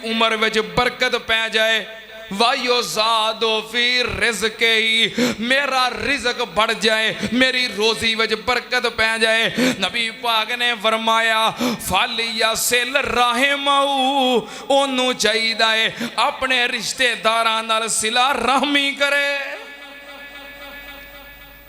उम्र विच बरकत पै जाए। वायो ज़ादो फी रिज़्क़ ही, मेरा रिज़्क़ बढ़ जाए, मेरी रोज़ी विच बरकत पै जाए। नबी पाक ने फरमाया फालिया सिल राहिमहू, ओनू चाहिदा है अपने रिश्तेदारां नाल सिला रहमी करे।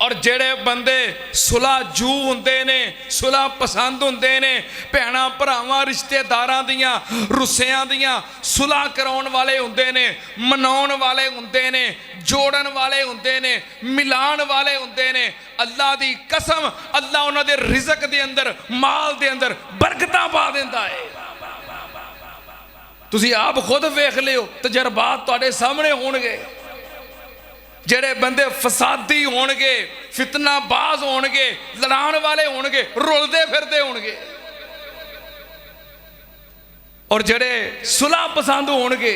और जेड़े बंदे सुलह जू हुंदे ने, सुलह पसंद हुंदे ने, भैणां भरावां रिश्तेदारां दियां रुस्सियां दियां सुलह कराउण वाले हुंदे ने, मनाउण वाले हुंदे ने, जोड़न वाले हुंदे ने, मिलाण वाले हुंदे ने। अल्लाह दी कसम, अल्लाह उन्हां दे रिज़्क़ दे अंदर, माल दे अंदर बरकतां पा दिंदा है। तुसीं आप खुद वेख लिओ, तजर्बात तुहाडे सामने होणगे। जेड़े बंदे फसादी होणगे, फितनाबाज होणगे, लड़ाण वाले होणगे, रुलदे फिरदे होणगे, और जेड़े सुलह पसंद होणगे,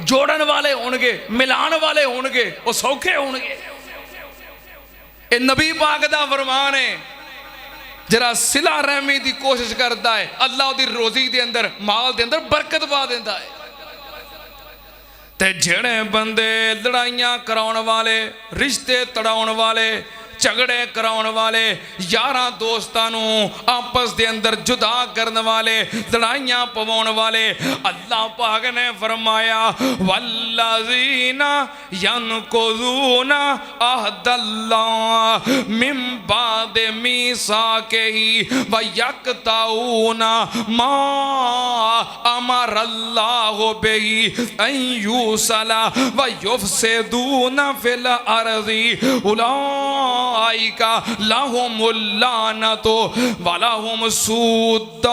जोड़न वाले होणगे, मिलाण वाले होणगे, वो सौखे होणगे। ये नबी पाक दा फरमान है। जरा सिला रहमी दी कोशिश करता है, अल्लाह दी रोजी दे अंदर, माल दे अंदर बरकत पा देंदा है। ते जेड़े बंदे लड़ाइयां कराउण वाले, रिश्ते तड़ाउण वाले, झगड़े कराउण वाले, यारां दोस्तां नूं आपस दे अंदर जुदा करने वाले, लड़ाइयां पवाउण वाले, अल्लाह पाक ने फरमाया वल्लज़ीना यनकुज़ूना अहदल्लाह मिन बाद मीसाकिही व यक़तऊना मा अमरल्लाहु बिही अन युसला व युफ़सिदूना फिल अर्ज़ि उलाइका लहुमुल लानतु व लहुम सुद्दार।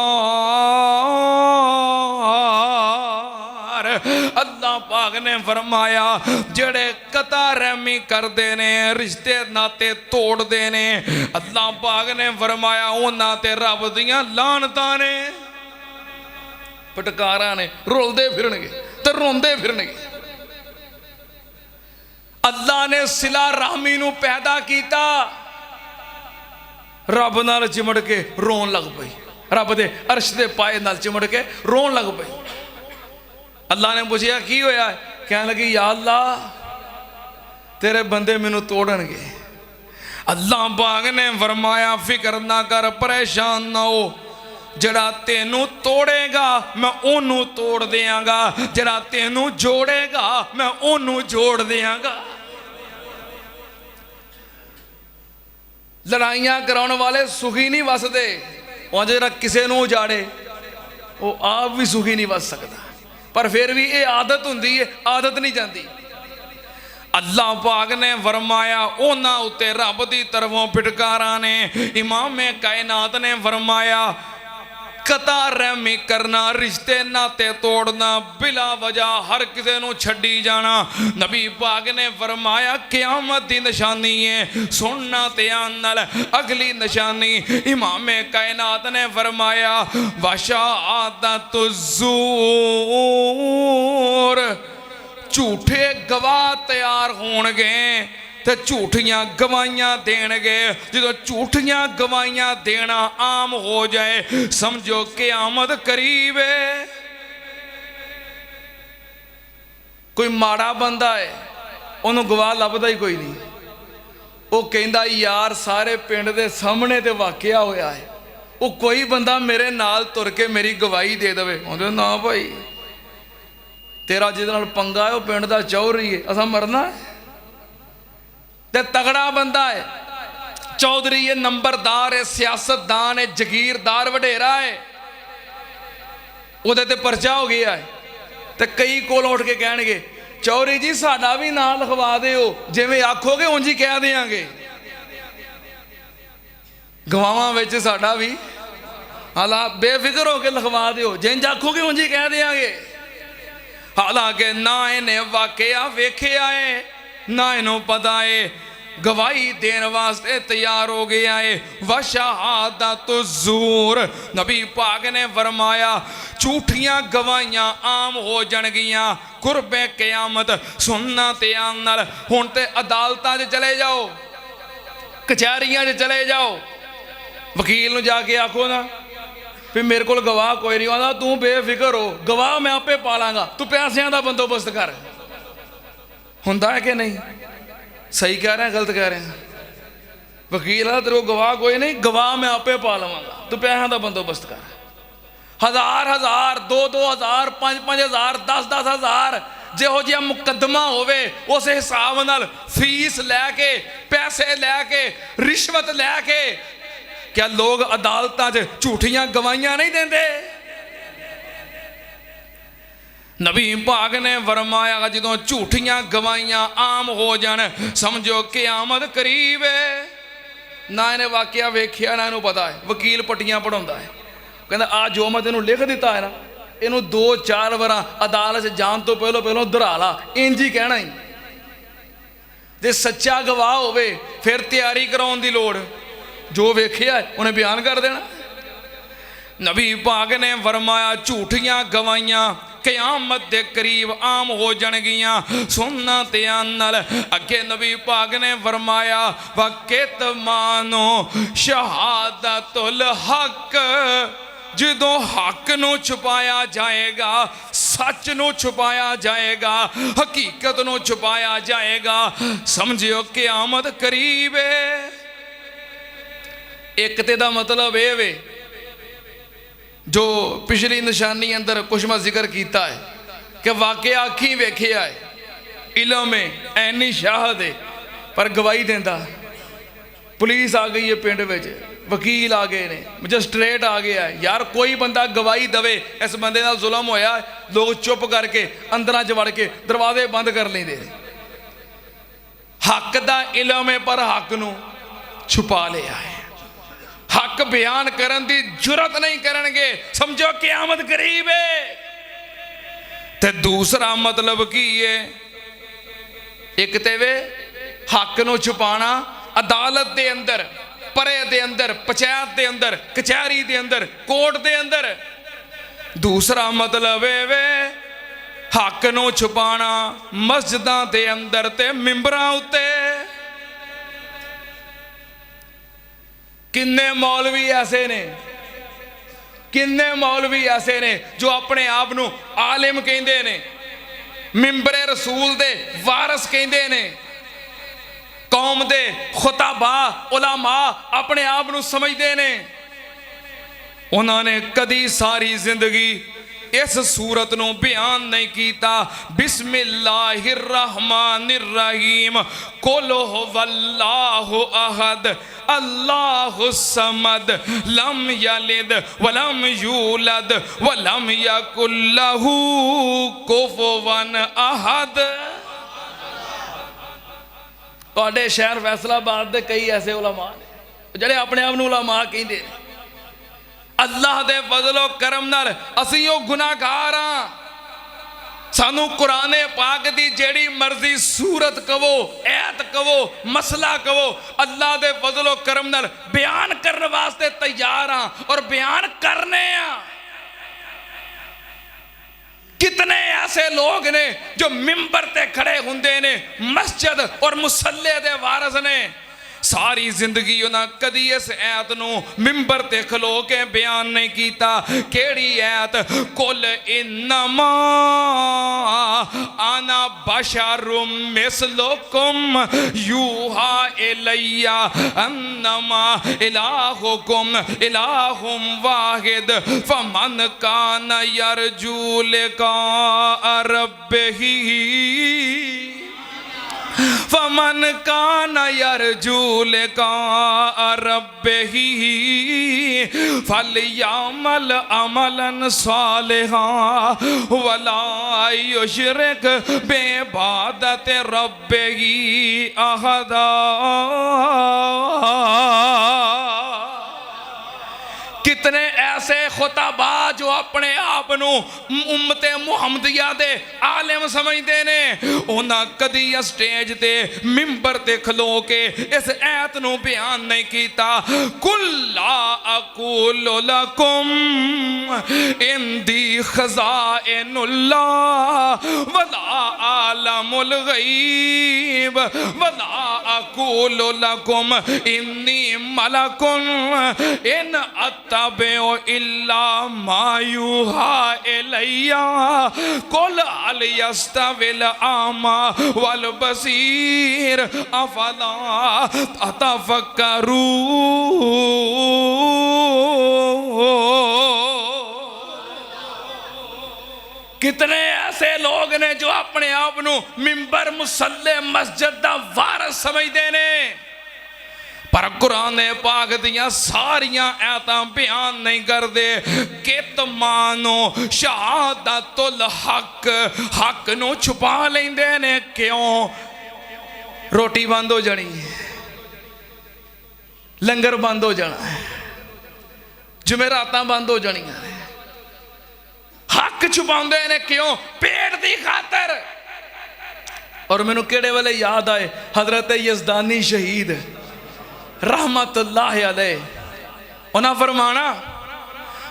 अल्लाह पाक ने फरमाया जेड़े कता रहमी करते ने, रिश्ते नाते तोड़ते ने, अल्लाह पाक ने फरमाया उन्हां ते रब दियां लानतां ने, फटकारां ने, रुलदे फिरनगे ते रोंदे फिरनगे। अल्लाह ने सिला रहमी नूं पैदा किया, रब नाल चिमड़ के रोन लग पई, रब दे अर्श दे पाए नाल चिमड़ के रोन लग पई। अल्लाह ने पूछा की होया, कहने लगी या अल्लाह तेरे बंदे मैनू तोड़नगे। अल्लाह पाक ने फरमाया फिक्र ना कर, परेशान ना हो, जड़ा तेनू तोड़ेगा मैं ओनू तोड़ देंगा, जड़ा तेनू जोड़ेगा मैं ओनू जोड़ देंगा। लड़ाइयां कराने वाले सुखी नहीं वसते, और जरा किसी नू उजाड़े वो आप भी सुखी नहीं वस सकता, पर फिर भी ये आदत हुंदी है, आदत नहीं जाती। अल्लाह पाक ने फरमाया उन्हां उत्ते रब दी तरफों फिटकारां ने। इमाम कायनात ने फरमाया कता रहमी करना, रिश्ते नाते तोड़ना, बिला वजह हर किसी नूं छड्डी जाना। नबी पाक ने फरमाया क़यामत दी निशानी है। सुनना ध्यान नाल अगली निशानी, इमाम कायनात ने फरमाया वशाअतु ज़ूर, झूठे गवाह तैयार होणगे ते झूठियां गवाहियां देणगे। जो झूठियां गवाहियां देना आम हो जाए, समझो क़यामत करीब है। कोई माड़ा बंदा है, उन्होंने गवाह लभदा ही कोई नहीं, वो कहंदा यार सारे पिंड दे सामने ते वाकया होया है, वो कोई बंदा मेरे नाल तुर के मेरी गवाही दे देवे। उन्होंने ना भाई तेरा जिहदे नाल पंगा है वो पिंड दा चौधरी है, असां मरना है। ते तगड़ा बंदा है, चौधरी है, नंबरदार है, सियासतदान है, जगीरदार वडेरा है, उहदे ते परचा हो गया है। ते कई कोल उठ के कहणगे चौधरी जी साडा भी नाम लिखवा दिओ, जिवें आखोगे उंज ही कह देंगे, गवाहां विच साडा भी हालां बेफिक्र होकर लिखवा दिओ, जिंज आखोगे उंज ही कह देंगे। हालांकि ना इन्हें वाकया वेखिया है, ना इन्हों पता है, गवाही देने वास्ते तैयार हो गया है। वशाअतु ज़ूर, नबी पाक ने फरमाया झूठियां गवाहियां आम हो जाणगियां कुर्बे क़यामत। सुनना ध्यान नाल, हुण ते अदालतां च चले जाओ, कचहरियां च चले जाओ, वकील नूं जाके आखो ना भी मेरे को गवाह कोई नहीं आता, तू बेफिक्र हो, गवाह मैं आपे पा लांगा, तू पैसों का बंदोबस्त कर। हुंदा है कि नहीं? सही कह रहे हैं गलत कह रहे हैं? वकील है तेरे को गवाह कोई नहीं, गवाह मैं आपे पा लवांगा, तू पैसों का बंदोबस्त कर। 1000 2-2 5-5 10-10 जिहो जिहा मुकदमा होवे उस हिसाब नाल फीस लैके पैसे लैके रिश्वत लैके क्या लोग अदालतां च झूठियां गवाहियां नहीं देंदे? नबी पाक ने फरमाया जदों झूठियां गवाहियां आम हो जान समझो क़यामत करीब है। ना इन्हें वाकया वेख्या ना इन्हूं पता है, वकील पट्टियां पढ़ाउंदा है, कहता आ जो मैं तेनों लिख दिता है ना, इनू 2-4 बार अदालत जान तो पहलों धरा ला, इंज ही कहना ही। जे सच्चा गवाह होवे फिर तैयारी कराउण दी लोड़, जो वेख्या उन्हें बयान कर देना। नबी पाक ने फरमाया झूठियां गवाहियां क़यामत दे करीब आम हो जाणगियां। सुनना ध्यान नाल, अगे नबी पाक ने फरमाया वक़ित मानो शहादतुल हक, जदों हक नूं छुपाया जाएगा, सच नूं छुपाया जाएगा, हकीकत नूं छुपाया जाएगा, समझियो क़यामत करीब है। एक ते दा मतलब ये वे जो पिछली निशानी अंदर कुछ मैं जिक्र किया है कि वाकया अखी वेख्या है, इलम है, ऐनी शाहद है, पर गवाही देंदा। पुलिस आ गई है पिंड विच, वकील आ गए ने, मजिस्ट्रेट आ गया है, यार कोई बंदा गवाही दवे इस बंदे नाल जुल्म होया, लोग चुप करके अंदर च वड़ के दरवाजे बंद कर लेंदे। हक दा इलम है पर हक नूं छुपा लिया है, हक बयान करन दी जुरत नहीं करनगे, समझो क़यामत करीब है। ते दूसरा मतलब की है, एक ते वे हक नूं छुपाना अदालत दे अंदर, परे दे अंदर, पंचायत दे अंदर, कचहरी दे अंदर, कोर्ट दे अंदर। दूसरा मतलब है वे हक नूं छुपाना मस्जिदां दे अंदर ते मिंबरां उत्ते। किन्ने मौलवी ऐसे ने, किन्ने मौलवी ऐसे ने जो अपने आप नूं आलिम कहंदे ने, मिंबरे रसूल दे वारस कहंदे ने, कौम दे खुताबा उलमा अपने आप नूं समझदे ने। उन्होंने कदी सारी जिंदगी इस सूरत नूं बयान नहीं कीता, बिस्मिल्लाहिर रहमानिर रहीम, कुल हुवल्लाहु अहद अल्लाहु समद लम यलिद वलम यूलद वलम यकुल लहू कुफुवन अहद। तुहाडे शहर फैसलाबाद दे कई ऐसे उलमा ने जिहड़े अपने आप नूं उलमा कहंदे ने। अल्लाह दे फजलो करम नाल असीं ओ गुनाहगार हां, सानू कुराने पाक दी जेड़ी मर्जी सूरत कवो, ऐत कवो, मसला कवो, अल्लाह दे फजलो करम नाल बयान करने वास्ते तैयार हां और बयान करने हां। कितने ऐसे लोग ने जो मिंबर ते खड़े हुंदे ने, मस्जिद और मुसल्ले दे वारस ने, सारी जिंदगी उन्हें कदी इस ऐत नूं मिंबर ते खलो के बयान नहीं कीता। केड़ी ऐत? कुल इन्नमा आना बशरुम मिसलुकुम यूहा इलैया अन्नमा इलाहुकुम इलाहुम वाहिद फमन कान यरजू लिका रब्बिही फमन कान यरजू लिका रब्बिही फलयामल अमलन सालिहा वला युशरिक बिइबादत रब्बिही अहदा। कितने ऐसे खुताबा जो अपने आप नूं उम्मते मुहम्मदिया दे आलिम समझते ने, उन्हें कदी स्टेज ते मिंबर ते खलो के इस ऐत नूं बयान नहीं कीता। कुल्ला अकूलु लकुम इंदी खज़ाइनुल्लाह वला आलमुल गैब वला अकूलु लकुम इन्नी मलकुन इन अत्तबिउ इल्ला मा यूहा इलैया कुल हल यस्तविल आमा वल बसीर अफला ततफक्करू। कितने ऐसे लोग ने जो अपने आप को मिंबर मुसल्ले मस्जिद दा वारस समझते ने, पर कुरान पाक दियां सारियां आयतां बयान नहीं करते कि मानो शहादतुल हक, हक नू छुपा लेंदे ने। क्यों? रोटी बंद हो जानी, लंगर बंद हो जाना, जुमेरातां बंद हो जानियां, हक छुपाते ने। क्यों? पेट की खातर। और मैनू केड़े वेले याद आए हजरत यज़दानी शहीद रहमतुल्लाह अलैह, उन्हें फरमाना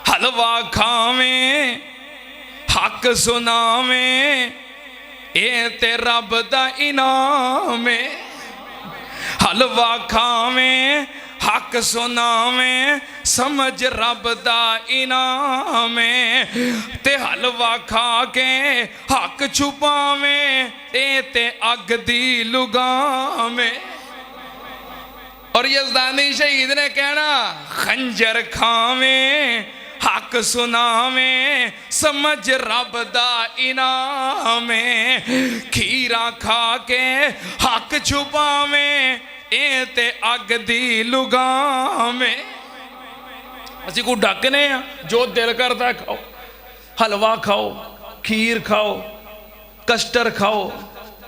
हलवा खावें हक सुनावें ए ते रब दा इनाम है। हलवा खावें हक सुनावें समझ रब दा इनाम है। ते हलवा खा के हक छुपावें ए ते अग दी लुगाम है। और यज़दानी शहीद ने कहना खंजर खावें हक सुनावें समझ रब दा इनाम है। खीरा खा के हक छुपावें ए ते अग दी लुगाम है। असी को डकने जो दिल करता खाओ, हलवा खाओ, खीर खाओ, कस्टर खाओ,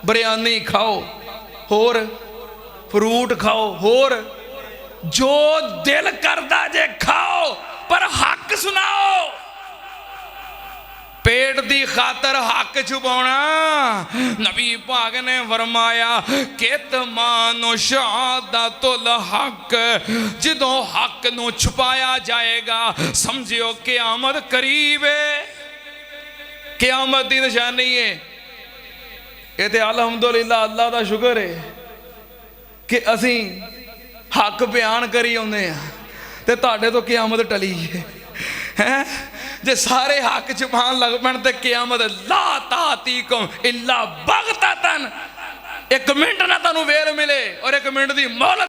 बिरयानी खाओ, होर फ्रूट खाओ, होर जो दिल करता जे खाओ, पर हक सुनाओ। पेट दी खातर हक छुपाना। नबी पाक ने फरमाया कितमानो शहादतुल हक, जदों हक नू छुपाया जाएगा समझियो क़यामत करीब है, क़यामत दी निशानी है। ये ते अलहमदुलिल्लाह अल्लाह दा शुक्र है कि असी हक बयान करी आउंदे आ ते तुहाडे तो क़यामत टली है। जे सारे हक छुपान लग पैण ते क़यामत ला तातीकुम इल्ला बगततन, एक मिनट ना तुहानू वेल मिले और एक मिनट दी मोहलत